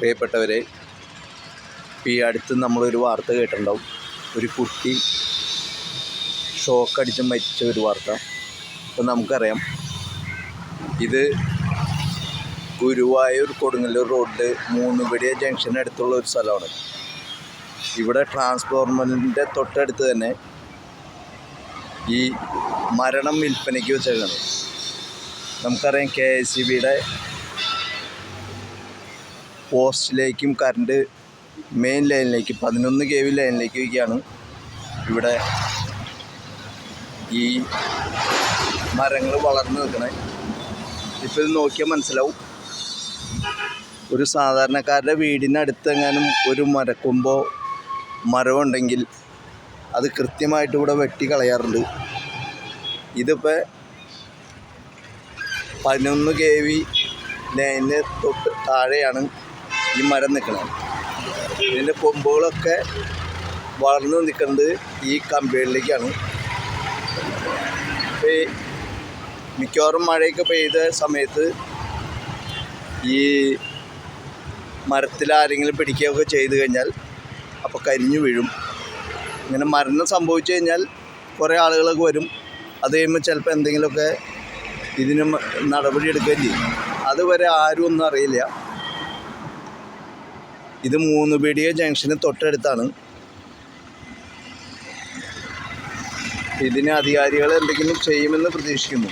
പ്രിയപ്പെട്ടവരെ, ഈ അടുത്ത് നമ്മളൊരു വാർത്ത കേട്ടിട്ടുണ്ടാവും. ഒരു കുട്ടി ഷോക്കടിച്ച് മരിച്ച ഒരു വാർത്ത. അപ്പോൾ നമുക്കറിയാം, ഇത് ഗുരുവായൂർ കൊടുങ്ങല്ലൂർ റോഡ് മൂന്നുപടിയ ജംഗ്ഷന് അടുത്തുള്ള ഒരു സ്ഥലമാണ്. ഇവിടെ ട്രാൻസ്ഫോർമറിൻ്റെ തൊട്ടടുത്ത് തന്നെ ഈ മരണം വിൽപ്പനയ്ക്ക് വെച്ചേക്കാണ്. നമുക്കറിയാം, KSEBയുടെ പോസ്റ്റിലേക്കും കറണ്ട് മെയിൻ ലൈനിലേക്ക് 11 kV ലൈനിലേക്കൊക്കെയാണ് ഇവിടെ ഈ മരങ്ങൾ വളർന്നു നിൽക്കണത്. ഇപ്പോൾ ഇത് നോക്കിയാൽ മനസ്സിലാവും, ഒരു സാധാരണക്കാരുടെ വീടിനടുത്തെങ്ങാനും ഒരു മരക്കൊമ്പോ മരമുണ്ടെങ്കിൽ അത് കൃത്യമായിട്ട് ഇവിടെ വെട്ടി കളയാറുണ്ട്. ഇതിപ്പോൾ 11 kV ലൈനിന് തൊട്ട് താഴെയാണ് ഈ മരം നിൽക്കുന്നത്. ഇതിൻ്റെ കൊമ്പുകളൊക്കെ വളർന്നു നിൽക്കുന്നത് ഈ കമ്പികളിലേക്കാണ്. മിക്കവാറും മഴയൊക്കെ പെയ്ത സമയത്ത് ഈ മരത്തിൽ ആരെങ്കിലും പിടിക്കുകയൊക്കെ ചെയ്തു കഴിഞ്ഞാൽ അപ്പോൾ കരിഞ്ഞു വീഴും. ഇങ്ങനെ മരണം സംഭവിച്ചു കഴിഞ്ഞാൽ കുറേ ആളുകളൊക്കെ വരും. അത് കഴിയുമ്പോൾ ചിലപ്പോൾ എന്തെങ്കിലുമൊക്കെ ഇതിന് നടപടി എടുക്കുകയും ചെയ്യും. അതുവരെ ആരും ഒന്നും അറിയില്ല. ഇത് മൂന്നുപീടിക ജംഗ്ഷന് തൊട്ടടുത്താണ്. ഇതിന് അധികാരികൾ എന്തെങ്കിലും ചെയ്യുമെന്ന് പ്രതീക്ഷിക്കുന്നു.